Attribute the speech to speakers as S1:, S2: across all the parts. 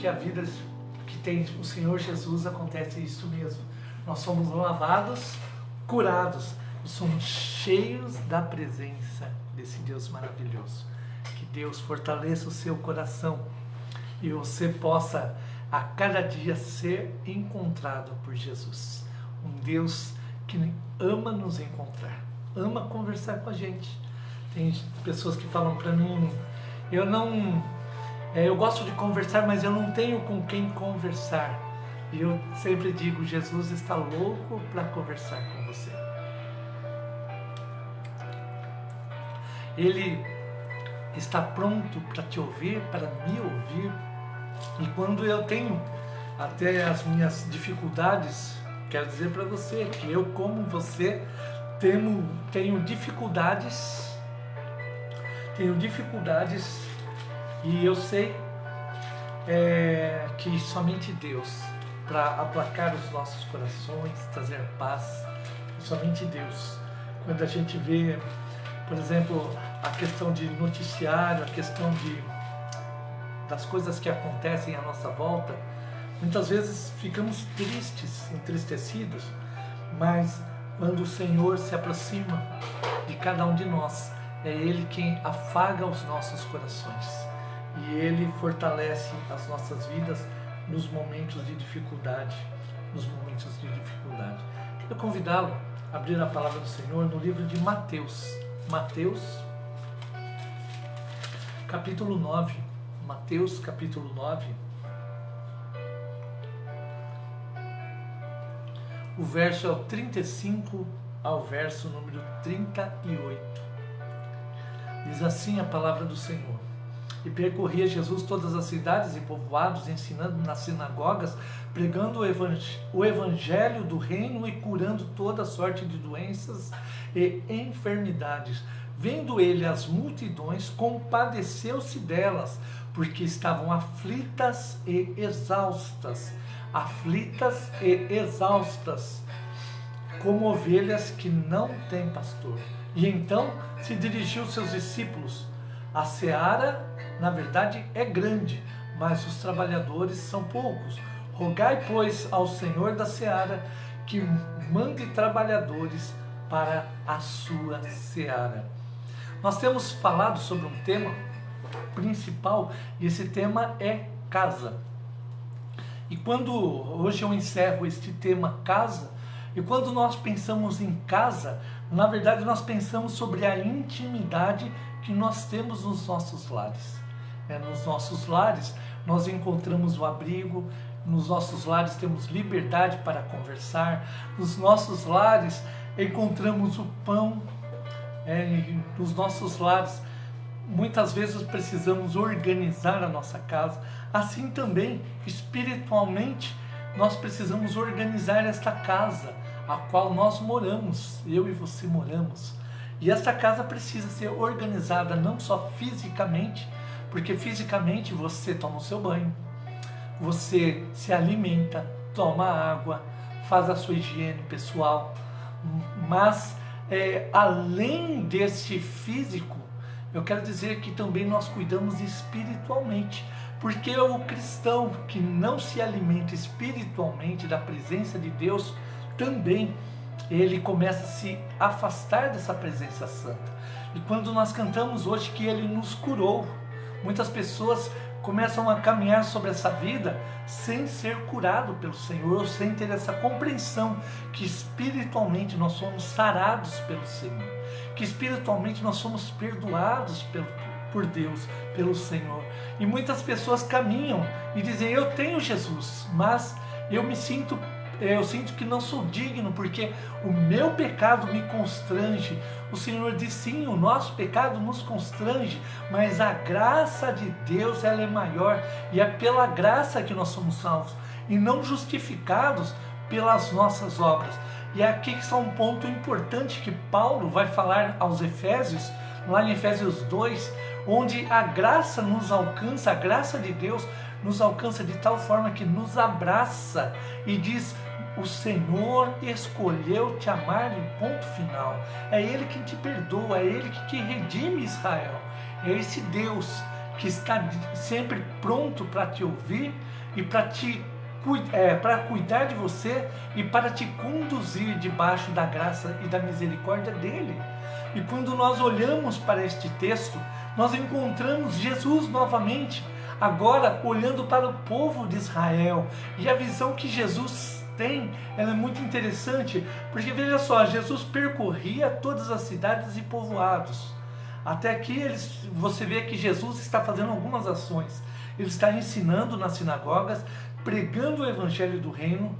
S1: que a vida que tem o Senhor Jesus acontece isso mesmo. Nós somos lavados, curados e somos cheios da presença desse Deus maravilhoso. Que Deus fortaleça o seu coração e você possa a cada dia ser encontrado por Jesus. Um Deus que ama nos encontrar, ama conversar com a gente. Tem pessoas que falam para mim, eu gosto de conversar, mas eu não tenho com quem conversar. E eu sempre digo, Jesus está louco para conversar com você. Ele está pronto para te ouvir, para me ouvir. E quando eu tenho até as minhas dificuldades, quero dizer para você que eu, como você, tenho dificuldades e eu sei que somente Deus, para aplacar os nossos corações, trazer paz, somente Deus. Quando a gente vê, por exemplo, a questão de noticiário, a questão das coisas que acontecem à nossa volta, muitas vezes ficamos tristes, entristecidos, mas quando o Senhor se aproxima de cada um de nós, é Ele quem afaga os nossos corações e Ele fortalece as nossas vidas nos momentos de dificuldade, Quero convidá-lo a abrir a palavra do Senhor no livro de Mateus, capítulo 9, Mateus capítulo 9, o verso é o 35 ao verso número 38. Diz assim a palavra do Senhor: E percorria Jesus todas as cidades e povoados, ensinando nas sinagogas, pregando o evangelho do reino e curando toda sorte de doenças e enfermidades. Vendo ele as multidões, compadeceu-se delas, porque estavam aflitas e exaustas, como ovelhas que não têm pastor. E então se dirigiu aos seus discípulos: a seara, na verdade, é grande, mas os trabalhadores são poucos. Rogai, pois, ao Senhor da seara que mande trabalhadores para a sua seara. Nós temos falado sobre um tema principal, e esse tema é casa. E quando hoje eu encerro este tema casa, e quando nós pensamos em casa, na verdade nós pensamos sobre a intimidade que nós temos nos nossos lares. Nos nossos lares nós encontramos o abrigo, nos nossos lares temos liberdade para conversar, nos nossos lares encontramos o pão, nos nossos lares muitas vezes precisamos organizar a nossa casa. Assim também, espiritualmente, nós precisamos organizar esta casa a qual nós moramos, eu e você moramos. E esta casa precisa ser organizada não só fisicamente, porque fisicamente você toma o seu banho, você se alimenta, toma água, faz a sua higiene pessoal, mas além desse físico, eu quero dizer que também nós cuidamos espiritualmente, porque o cristão que não se alimenta espiritualmente da presença de Deus, também ele começa a se afastar dessa presença santa. E quando nós cantamos hoje que Ele nos curou, muitas pessoas começam a caminhar sobre essa vida sem ser curado pelo Senhor, sem ter essa compreensão que espiritualmente nós somos sarados pelo Senhor, que espiritualmente nós somos perdoados por Deus, pelo Senhor. E muitas pessoas caminham e dizem: eu tenho Jesus, mas eu sinto que não sou digno, porque o meu pecado me constrange. O Senhor diz: sim, o nosso pecado nos constrange, mas a graça de Deus, ela é maior, e é pela graça que nós somos salvos, e não justificados pelas nossas obras. E aqui está um ponto importante que Paulo vai falar aos Efésios, lá em Efésios 2, onde a graça nos alcança, a graça de Deus nos alcança de tal forma que nos abraça e diz: o Senhor escolheu te amar, em ponto final. É Ele quem te perdoa, é Ele que te redime, Israel. É esse Deus que está sempre pronto para te ouvir e para cuidar de você e para te conduzir debaixo da graça e da misericórdia dele. E quando nós olhamos para este texto, nós encontramos Jesus novamente, agora olhando para o povo de Israel. E a visão que Jesus tem, ela é muito interessante, porque veja só, Jesus percorria todas as cidades e povoados. Até aqui você vê que Jesus está fazendo algumas ações. Ele está ensinando nas sinagogas, pregando o evangelho do reino,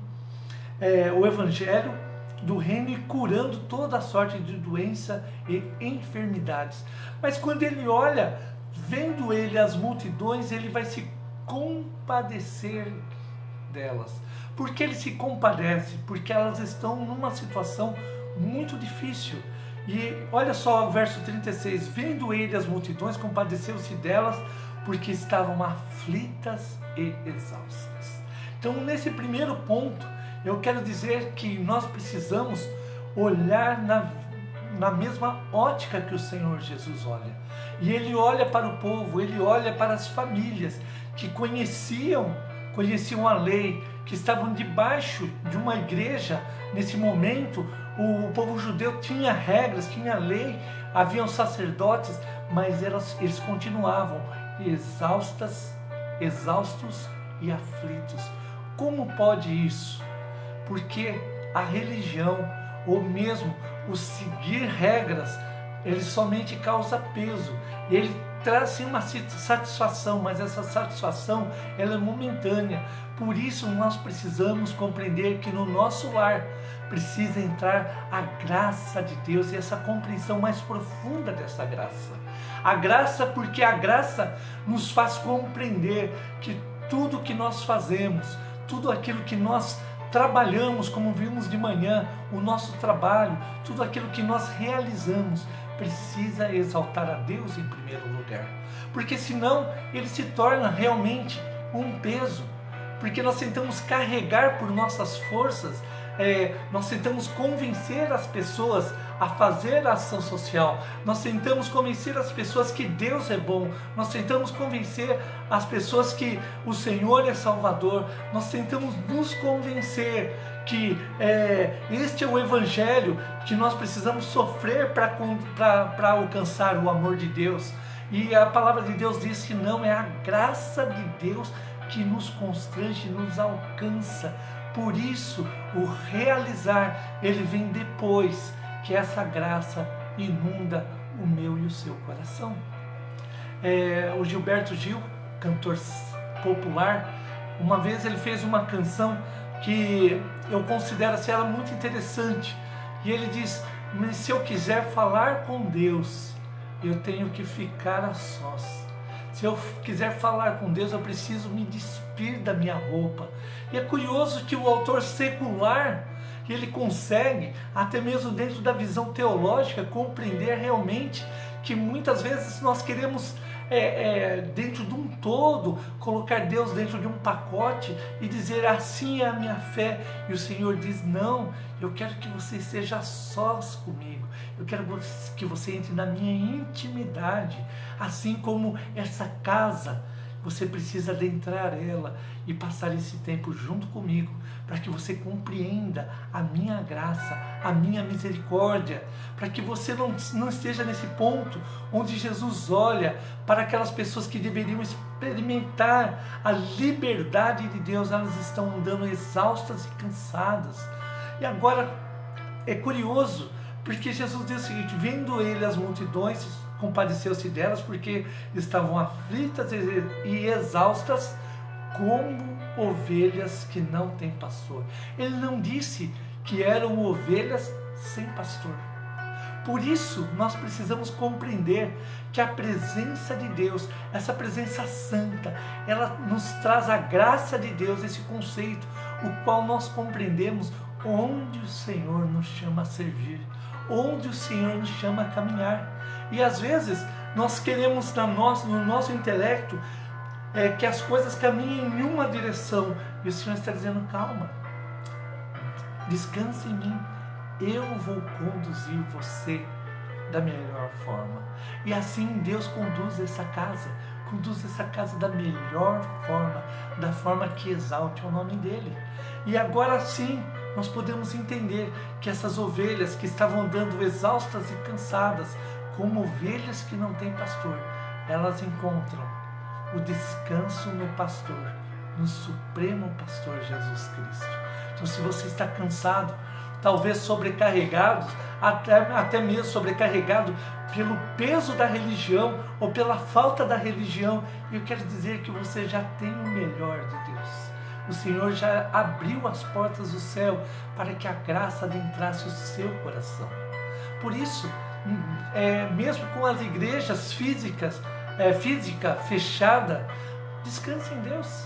S1: e curando toda a sorte de doença e enfermidades. Mas quando ele olha, vendo ele as multidões, ele vai se compadecer delas. Por que ele se compadece? Porque elas estão numa situação muito difícil. E olha só o verso 36, vendo ele as multidões, compadeceu-se delas, porque estavam aflitas e exaustas. Então, nesse primeiro ponto, eu quero dizer que nós precisamos olhar na mesma ótica que o Senhor Jesus olha. E ele olha para o povo, ele olha para as famílias que conheciam a lei, que estavam debaixo de uma igreja. Nesse momento, o povo judeu tinha regras, tinha lei, haviam sacerdotes, mas eles continuavam exaustos e aflitos. Como pode isso? Porque a religião, ou mesmo o seguir regras, ele somente causa peso. Ele traz sim uma satisfação, mas essa satisfação ela é momentânea. Por isso nós precisamos compreender que no nosso lar precisa entrar a graça de Deus e essa compreensão mais profunda dessa graça. A graça, porque a graça nos faz compreender que tudo que nós fazemos, tudo aquilo que nós trabalhamos, como vimos de manhã, o nosso trabalho, tudo aquilo que nós realizamos, precisa exaltar a Deus em primeiro lugar. Porque senão ele se torna realmente um peso. Porque nós tentamos carregar por nossas forças, nós tentamos convencer as pessoas a fazer a ação social, nós tentamos convencer as pessoas que Deus é bom, nós tentamos convencer as pessoas que o Senhor é Salvador, nós tentamos nos convencer que este é o Evangelho, que nós precisamos sofrer para alcançar o amor de Deus. E a palavra de Deus diz que não, é a graça de Deus que nos constrange, nos alcança. Por isso, o realizar, ele vem depois que essa graça inunda o meu e o seu coração. O Gilberto Gil, cantor popular, uma vez ele fez uma canção que eu considero assim, ela muito interessante. E ele diz: mas se eu quiser falar com Deus, eu tenho que ficar a sós. Se eu quiser falar com Deus, eu preciso me despir da minha roupa. E é curioso que o autor secular, ele consegue, até mesmo dentro da visão teológica, compreender realmente que muitas vezes nós queremos, dentro de um todo, colocar Deus dentro de um pacote e dizer: assim é a minha fé. E o Senhor diz: não, eu quero que você esteja sós comigo. Eu quero que você entre na minha intimidade. Assim como essa casa, você precisa adentrar ela e passar esse tempo junto comigo, para que você compreenda a minha graça, a minha misericórdia, para que você não esteja nesse ponto onde Jesus olha para aquelas pessoas que deveriam experimentar a liberdade de Deus, elas estão andando exaustas e cansadas. E agora é curioso, porque Jesus diz o seguinte: vendo ele as multidões, compadeceu-se delas, porque estavam aflitas e exaustas, como ovelhas que não têm pastor. Ele não disse que eram ovelhas sem pastor. Por isso, nós precisamos compreender que a presença de Deus, essa presença santa, ela nos traz a graça de Deus, esse conceito, o qual nós compreendemos onde o Senhor nos chama a servir, onde o Senhor nos chama a caminhar. E às vezes nós queremos no nosso intelecto que as coisas caminhem em uma direção, e o Senhor está dizendo: calma, descanse em mim, eu vou conduzir você da melhor forma. E assim Deus conduz essa casa, Conduz essa casa da melhor forma, da forma que exalte o nome dele. E agora sim, nós podemos entender que essas ovelhas que estavam andando exaustas e cansadas, como ovelhas que não têm pastor, elas encontram o descanso no pastor, no supremo pastor Jesus Cristo. Então, se você está cansado, talvez sobrecarregado, até mesmo sobrecarregado pelo peso da religião ou pela falta da religião, eu quero dizer que você já tem o melhor de Deus. O Senhor já abriu as portas do céu para que a graça adentrasse o seu coração. Por isso, mesmo com as igrejas física fechada, descanse em Deus.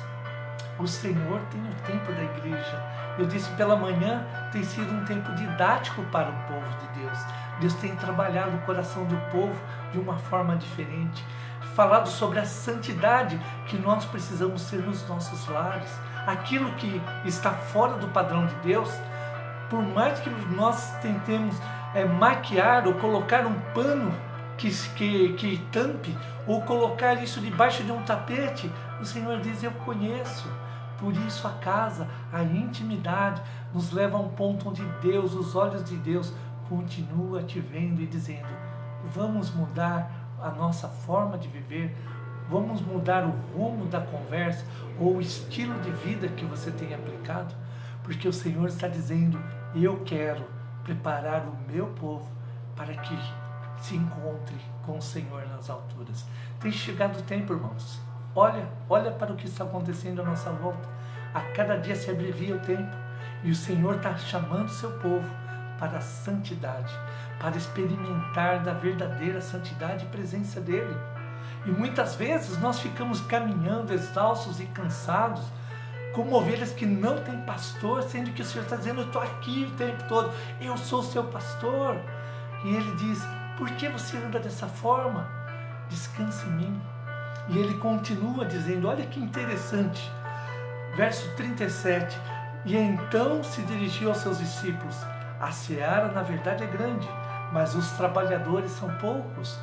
S1: O Senhor tem o tempo da igreja. Eu disse, pela manhã tem sido um tempo didático para o povo de Deus. Deus tem trabalhado o coração do povo de uma forma diferente. Falado sobre a santidade que nós precisamos ser nos nossos lares. Aquilo que está fora do padrão de Deus, por mais que nós tentemos maquiar ou colocar um pano que tampe, ou colocar isso debaixo de um tapete, o Senhor diz, eu conheço. Por isso a casa, a intimidade, nos leva a um ponto onde Deus, os olhos de Deus, continua te vendo e dizendo, vamos mudar a nossa forma de viver, vamos mudar o rumo da conversa ou o estilo de vida que você tem aplicado, porque o Senhor está dizendo, eu quero preparar o meu povo para que se encontre com o Senhor nas alturas. Tem chegado o tempo, irmãos. Olha para o que está acontecendo à nossa volta. A cada dia se abrevia o tempo e o Senhor está chamando o seu povo para a santidade, para experimentar da verdadeira santidade e presença dEle. E muitas vezes nós ficamos caminhando exaustos e cansados, como ovelhas que não têm pastor, sendo que o Senhor está dizendo, eu estou aqui o tempo todo, eu sou o seu pastor. E Ele diz, por que você anda dessa forma? Descanse em mim. E Ele continua dizendo, olha que interessante, verso 37, e então se dirigiu aos seus discípulos, a seara na verdade é grande, mas os trabalhadores são poucos.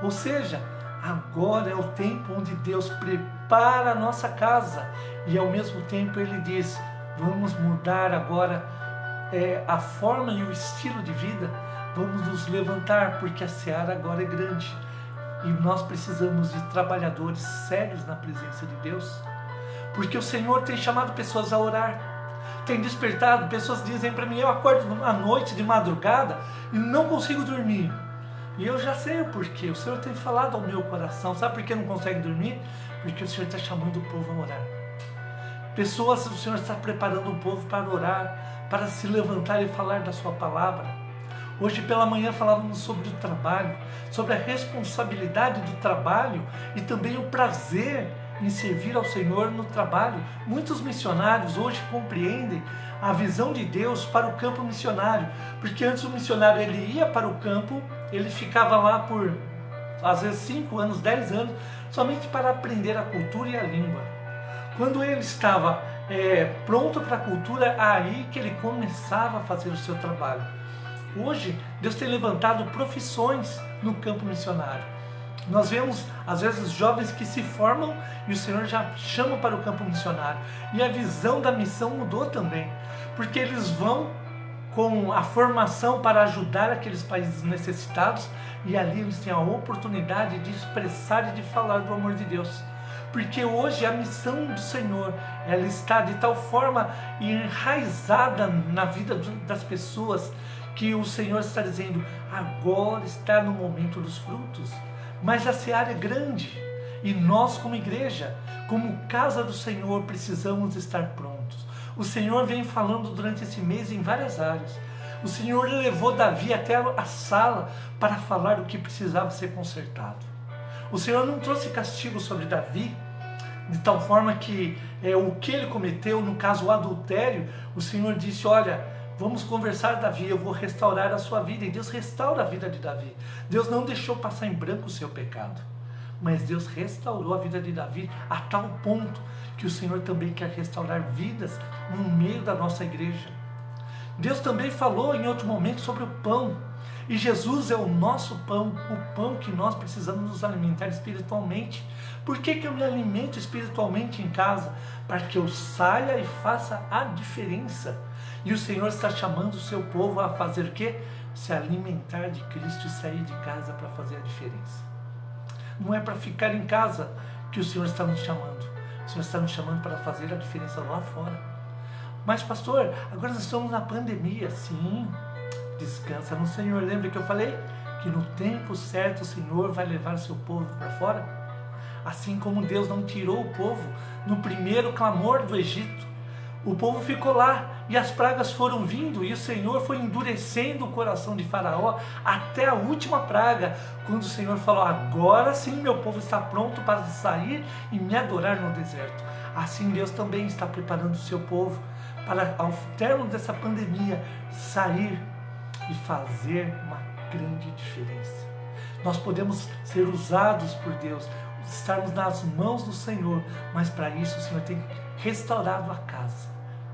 S1: Ou seja, agora é o tempo onde Deus prepara a nossa casa e ao mesmo tempo Ele diz, vamos mudar agora a forma e o estilo de vida, vamos nos levantar porque a seara agora é grande e nós precisamos de trabalhadores sérios na presença de Deus, porque o Senhor tem chamado pessoas a orar, tem despertado. Pessoas dizem para mim, eu acordo à noite de madrugada e não consigo dormir. E eu já sei o porquê. O Senhor tem falado ao meu coração. Sabe por que não consegue dormir? Porque o Senhor está chamando o povo a orar. Pessoas, o Senhor está preparando o povo para orar, para se levantar e falar da sua palavra. Hoje pela manhã falávamos sobre o trabalho, sobre a responsabilidade do trabalho e também o prazer em servir ao Senhor no trabalho. Muitos missionários hoje compreendem a visão de Deus para o campo missionário, porque antes o missionário ele ia para o campo, ele ficava lá por às vezes 5 anos, 10 anos, somente para aprender a cultura e a língua. Quando ele estava pronto para a cultura, aí que ele começava a fazer o seu trabalho. Hoje Deus tem levantado profissões no campo missionário. Nós vemos, às vezes, jovens que se formam e o Senhor já chama para o campo missionário. E a visão da missão mudou também, porque eles vão com a formação para ajudar aqueles países necessitados e ali eles têm a oportunidade de expressar e de falar do amor de Deus. Porque hoje a missão do Senhor, ela está de tal forma enraizada na vida das pessoas que o Senhor está dizendo, agora está no momento dos frutos. Mas a seara é grande e nós como igreja, como casa do Senhor, precisamos estar prontos. O Senhor vem falando durante esse mês em várias áreas. O Senhor levou Davi até a sala para falar o que precisava ser consertado. O Senhor não trouxe castigo sobre Davi, de tal forma que o que ele cometeu, no caso o adultério, o Senhor disse, olha, vamos conversar, Davi, eu vou restaurar a sua vida. E Deus restaura a vida de Davi. Deus não deixou passar em branco o seu pecado, mas Deus restaurou a vida de Davi a tal ponto que o Senhor também quer restaurar vidas no meio da nossa igreja. Deus também falou em outro momento sobre o pão. E Jesus é o nosso pão, o pão que nós precisamos nos alimentar espiritualmente. Por que eu me alimento espiritualmente em casa? Para que eu saia e faça a diferença. E o Senhor está chamando o seu povo a fazer o quê? Se alimentar de Cristo e sair de casa para fazer a diferença. Não é para ficar em casa que o Senhor está nos chamando. O Senhor está nos chamando para fazer a diferença lá fora. Mas pastor, agora nós estamos na pandemia. Sim, descansa no Senhor. Lembra que eu falei? Que no tempo certo o Senhor vai levar o seu povo para fora? Assim como Deus não tirou o povo no primeiro clamor do Egito. O povo ficou lá e as pragas foram vindo e o Senhor foi endurecendo o coração de Faraó até a última praga, quando o Senhor falou: agora sim meu povo está pronto para sair e me adorar no deserto. Assim Deus também está preparando o seu povo para, ao término dessa pandemia, sair e fazer uma grande diferença. Nós podemos ser usados por Deus, estarmos nas mãos do Senhor, mas para isso o Senhor tem restaurado a casa,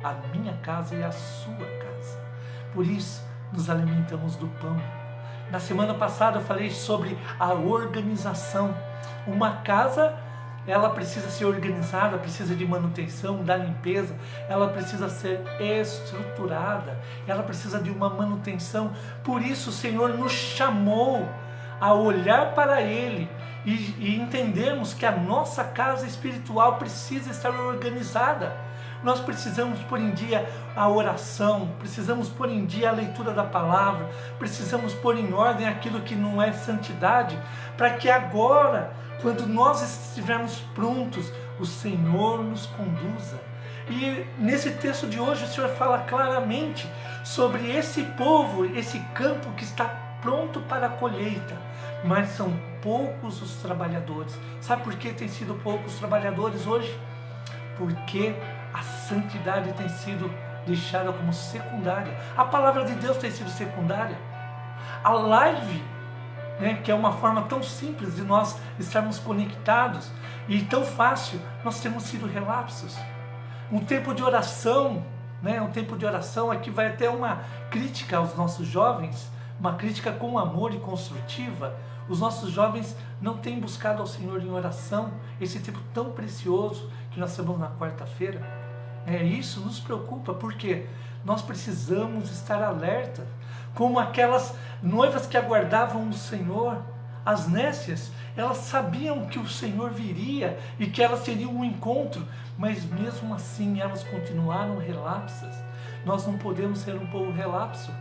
S1: a minha casa e a sua casa. Por isso nos alimentamos do pão. Na semana passada eu falei sobre a organização. Uma casa, ela precisa ser organizada, precisa de manutenção, da limpeza, ela precisa ser estruturada, ela precisa de uma manutenção. Por isso o Senhor nos chamou a olhar para Ele e entendermos que a nossa casa espiritual precisa estar organizada. Nós precisamos pôr em dia a oração, precisamos pôr em dia a leitura da palavra, precisamos pôr em ordem aquilo que não é santidade, para que agora, quando nós estivermos prontos, o Senhor nos conduza. E nesse texto de hoje o Senhor fala claramente sobre esse povo, esse campo que está pronto para a colheita, mas são poucos os trabalhadores. Sabe por que tem sido poucos os trabalhadores hoje? Porque a santidade tem sido deixada como secundária. A palavra de Deus tem sido secundária. A live, que é uma forma tão simples de nós estarmos conectados e tão fácil, nós temos sido relapsos. Um tempo de oração, um tempo de oração, aqui vai até uma crítica aos nossos jovens, uma crítica com amor e construtiva. Os nossos jovens não têm buscado ao Senhor em oração, esse tempo tão precioso que nós estamos na quarta-feira. Isso nos preocupa, porque nós precisamos estar alerta, como aquelas noivas que aguardavam o Senhor. As nécias, elas sabiam que o Senhor viria e que elas teriam um encontro, mas mesmo assim elas continuaram relapsas. Nós não podemos ser um povo relapso.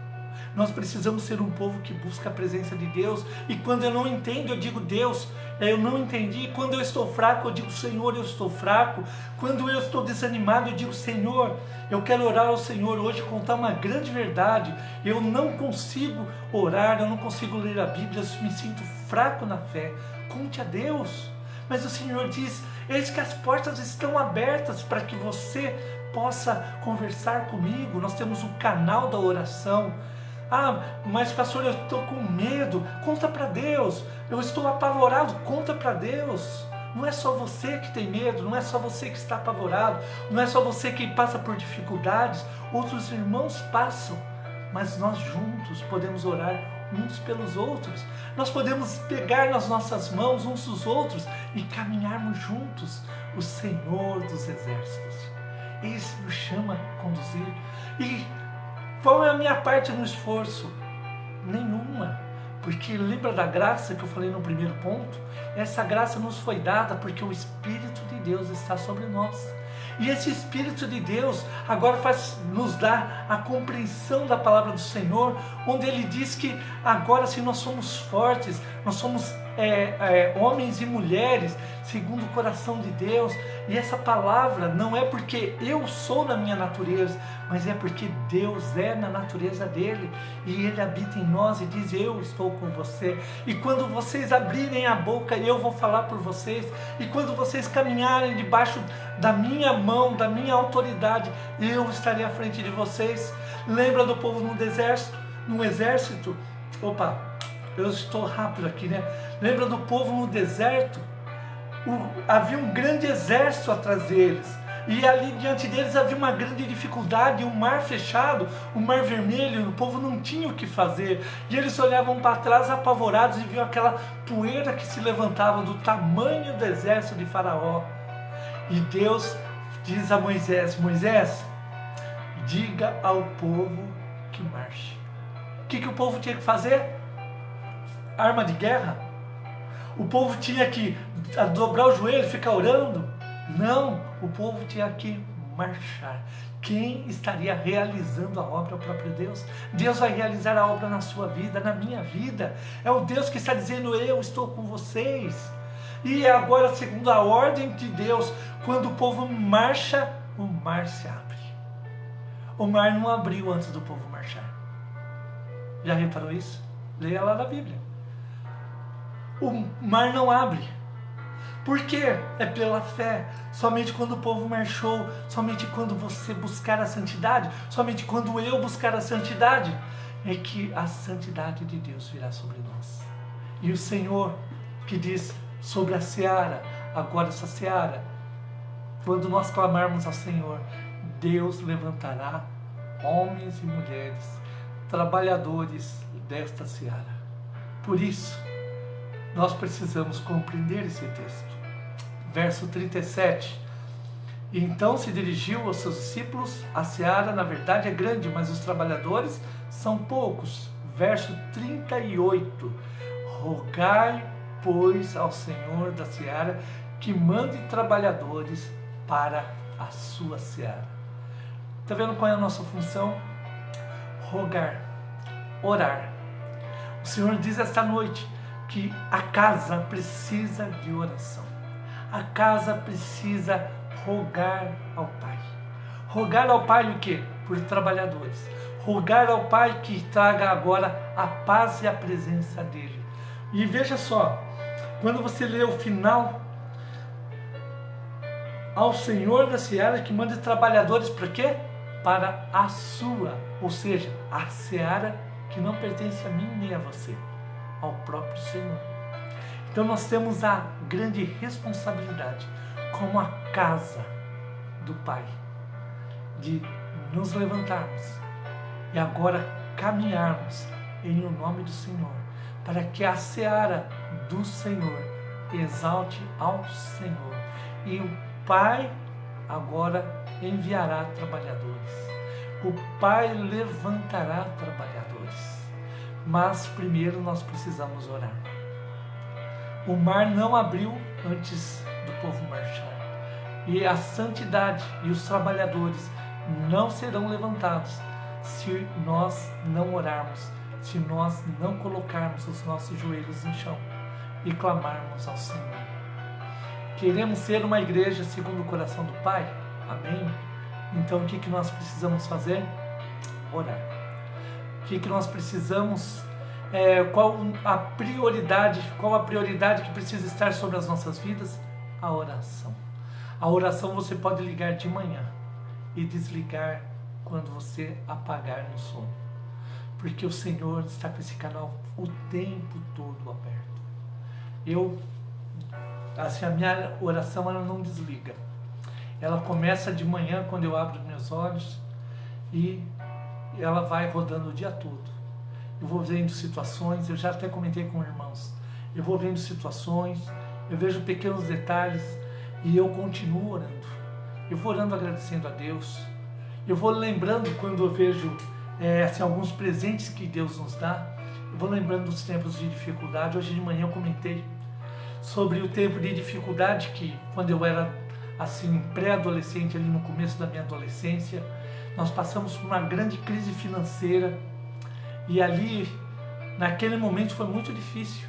S1: Nós precisamos ser um povo que busca a presença de Deus. E quando eu não entendo, eu digo: Deus, eu não entendi. Quando eu estou fraco, eu digo: Senhor, eu estou fraco. Quando eu estou desanimado, eu digo: Senhor, eu quero orar ao Senhor hoje, contar uma grande verdade. Eu não consigo orar, eu não consigo ler a Bíblia, eu me sinto fraco na fé. Conte a Deus. Mas o Senhor diz: eis que as portas estão abertas para que você possa conversar comigo. Nós temos o canal da oração. Ah, mas pastor, eu estou com medo. Conta para Deus. Eu estou apavorado. Conta para Deus. Não é só você que tem medo, não é só você que está apavorado, não é só você que passa por dificuldades. Outros irmãos passam, mas nós juntos podemos orar uns pelos outros. Nós podemos pegar nas nossas mãos uns dos outros e caminharmos juntos. O Senhor dos Exércitos, Ele nos chama a conduzir. E qual é a minha parte no esforço? Nenhuma. Porque lembra da graça que eu falei no primeiro ponto? Essa graça nos foi dada porque o Espírito de Deus está sobre nós. E esse Espírito de Deus agora nos dar a compreensão da palavra do Senhor, onde Ele diz que agora sim nós somos fortes, nós somos homens e mulheres segundo o coração de Deus. E essa palavra não é porque eu sou na minha natureza, mas é porque Deus é na natureza dele, e Ele habita em nós e diz: eu estou com você, e quando vocês abrirem a boca, eu vou falar por vocês, e quando vocês caminharem debaixo da minha mão, da minha autoridade, eu estarei à frente de vocês. Lembra do povo no deserto, no exército? Eu estou rápido aqui, Lembra do povo no deserto? Havia um grande exército atrás deles. E ali diante deles havia uma grande dificuldade, um mar fechado, um mar vermelho, o povo não tinha o que fazer. E eles olhavam para trás apavorados e viam aquela poeira que se levantava do tamanho do exército de Faraó. E Deus diz a Moisés: Moisés, diga ao povo que marche. O que o povo tinha que fazer? Arma de guerra? O povo tinha que dobrar o joelho e ficar orando? Não, o povo tinha que marchar. Quem estaria realizando a obra? É o próprio Deus. Deus vai realizar a obra na sua vida, na minha vida. É o Deus que está dizendo: eu estou com vocês. E agora, segundo a ordem de Deus, quando o povo marcha, o mar se abre. O mar não abriu antes do povo marchar. Já reparou isso? Leia lá na Bíblia. O mar não abre. Por quê? É pela fé. Somente quando o povo marchou, somente quando você buscar a santidade, somente quando eu buscar a santidade, é que a santidade de Deus virá sobre nós. E o Senhor que diz sobre a seara, agora essa seara, quando nós clamarmos ao Senhor, Deus levantará homens e mulheres, trabalhadores desta seara. Por isso, nós precisamos compreender esse texto. Verso 37. E então se dirigiu aos seus discípulos: a seara na verdade é grande, mas os trabalhadores são poucos. Verso 38. Rogai, pois, ao Senhor da seara que mande trabalhadores para a sua seara. Está vendo qual é a nossa função? Rogar, orar. O Senhor diz esta noite que a casa precisa de oração. A casa precisa rogar ao Pai. Rogar ao Pai o quê? Por trabalhadores. Rogar ao Pai que traga agora a paz e a presença dEle. E veja só, quando você lê o final, ao Senhor da seara que manda trabalhadores para quê? Para a sua, ou seja, a seara que não pertence a mim nem a você, ao próprio Senhor. Então nós temos a grande responsabilidade, como a casa do Pai, de nos levantarmos e agora caminharmos em o nome do Senhor, para que a seara do Senhor exalte ao Senhor. E o Pai agora enviará trabalhadores. O Pai levantará trabalhadores. Mas primeiro nós precisamos orar. O mar não abriu antes do povo marchar. E a santidade e os trabalhadores não serão levantados se nós não orarmos, se nós não colocarmos os nossos joelhos no chão e clamarmos ao Senhor. Queremos ser uma igreja segundo o coração do Pai? Amém? Então o que nós precisamos fazer? Orar. O que nós precisamos? Qual a prioridade que precisa estar sobre as nossas vidas? A oração. A oração você pode ligar de manhã e desligar quando você apagar no sono. Porque o Senhor está com esse canal o tempo todo aberto. A minha oração ela não desliga. Ela começa de manhã quando eu abro meus olhos e ela vai rodando o dia todo. Eu vou vendo situações, eu já até comentei com irmãos, eu vou vendo situações, eu vejo pequenos detalhes e eu continuo orando. Eu vou orando agradecendo a Deus. Eu vou lembrando quando eu vejo alguns presentes que Deus nos dá. Eu vou lembrando dos tempos de dificuldade. Hoje de manhã eu comentei sobre o tempo de dificuldade que quando eu era assim pré-adolescente, ali no começo da minha adolescência, nós passamos por uma grande crise financeira e ali, naquele momento foi muito difícil.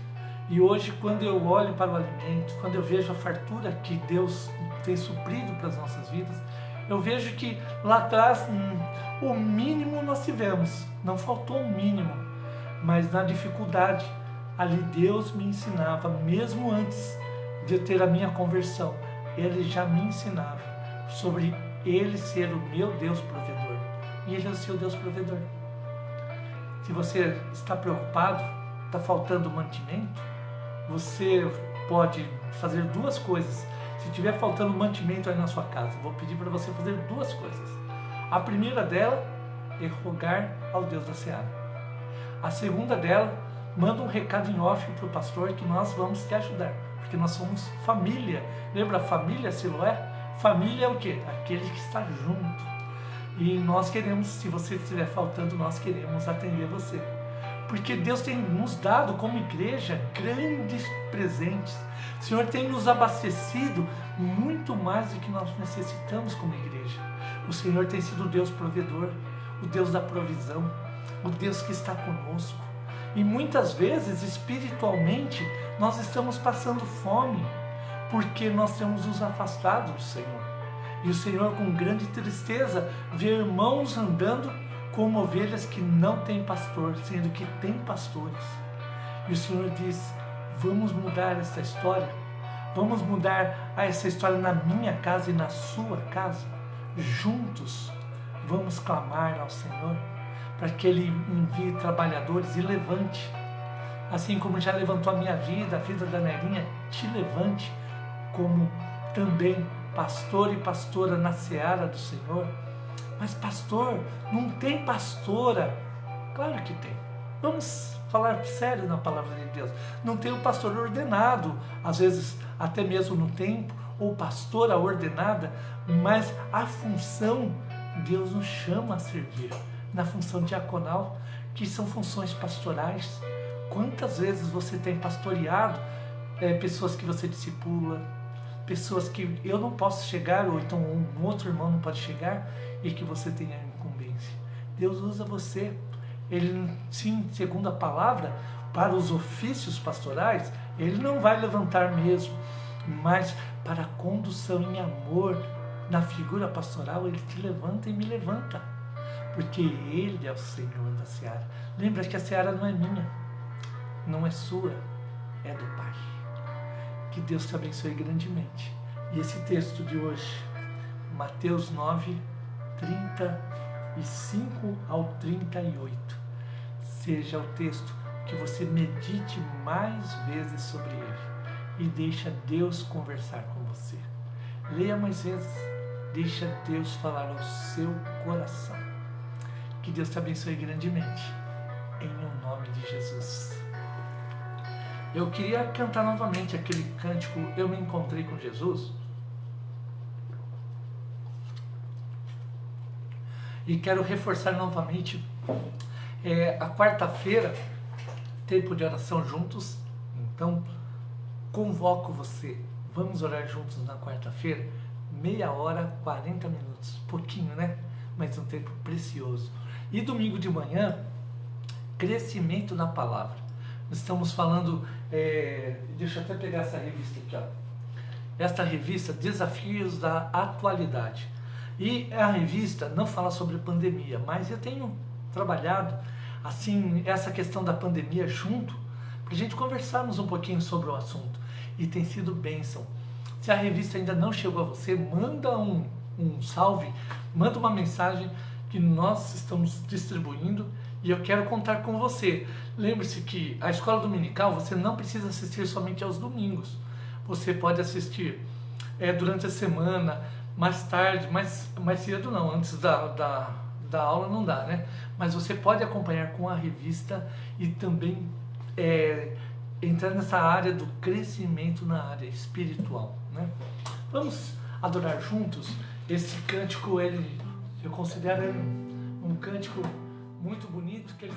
S1: E hoje, quando eu olho para o alimento, quando eu vejo a fartura que Deus tem suprido para as nossas vidas, eu vejo que lá atrás o mínimo nós tivemos, não faltou o mínimo, mas na dificuldade, ali Deus me ensinava, mesmo antes de eu ter a minha conversão, Ele já me ensinava sobre Ele ser o meu Deus provedor. E Ele é o seu Deus provedor. Se você está preocupado, está faltando mantimento, você pode fazer duas coisas. Se tiver faltando mantimento aí na sua casa, vou pedir para você fazer duas coisas. A primeira dela é rogar ao Deus da Seara. A segunda dela, manda um recado em off para o pastor que nós vamos te ajudar, porque nós somos família. Lembra a família Siloé? Família é o quê? Aquele que está junto. E nós queremos, se você estiver faltando, nós queremos atender você. Porque Deus tem nos dado como igreja grandes presentes. O Senhor tem nos abastecido muito mais do que nós necessitamos como igreja. O Senhor tem sido o Deus provedor, o Deus da provisão, o Deus que está conosco. E muitas vezes, espiritualmente, nós estamos passando fome, porque nós temos nos afastado do Senhor. E o Senhor, com grande tristeza, vê irmãos andando como ovelhas que não têm pastor, sendo que têm pastores. E o Senhor diz, vamos mudar essa história? Vamos mudar essa história na minha casa e na sua casa? Juntos, vamos clamar ao Senhor para que Ele envie trabalhadores e levante. Assim como já levantou a minha vida, a vida da Nerinha, te levante como também pastor e pastora na seara do Senhor. Mas pastor, não tem pastora? Claro que tem. Vamos falar sério na palavra de Deus. Não tem o pastor ordenado, às vezes até mesmo no tempo, ou pastora ordenada, mas a função, Deus nos chama a servir. Na função diaconal, que são funções pastorais. Quantas vezes você tem pastoreado pessoas que você discipula, pessoas que eu não posso chegar, ou então um outro irmão não pode chegar, e que você tenha incumbência. Deus usa você. Ele, sim, segundo a palavra, para os ofícios pastorais, Ele não vai levantar mesmo, mas para a condução em amor, na figura pastoral, Ele te levanta e me levanta, porque Ele é o Senhor da seara. Lembra que a seara não é minha, não é sua, é do Pai. Que Deus te abençoe grandemente. E esse texto de hoje, Mateus 9, 35 ao 38, seja o texto que você medite mais vezes sobre ele e deixa Deus conversar com você. Leia mais vezes, deixa Deus falar ao seu coração. Que Deus te abençoe grandemente, em o nome de Jesus. Eu queria cantar novamente aquele cântico Eu Me Encontrei com Jesus. E quero reforçar novamente a quarta-feira, tempo de oração juntos. Então, convoco você. Vamos orar juntos na quarta-feira, 30 e 40 minutos. Pouquinho, né? Mas um tempo precioso. E domingo de manhã, crescimento na palavra. Estamos falando, deixa eu até pegar essa revista aqui, ó. Esta revista, Desafios da Atualidade. E a revista não fala sobre pandemia, mas eu tenho trabalhado assim essa questão da pandemia junto, para a gente conversarmos um pouquinho sobre o assunto. E tem sido bênção. Se a revista ainda não chegou a você, manda um salve, manda uma mensagem que nós estamos distribuindo e eu quero contar com você. Lembre-se que a escola dominical você não precisa assistir somente aos domingos. Você pode assistir durante a semana, mais tarde, mais cedo não, antes da aula não dá, né? Mas você pode acompanhar com a revista e também entrar nessa área do crescimento na área espiritual, né? Vamos adorar juntos esse cântico. Eu considero ele um cântico muito bonito, que ele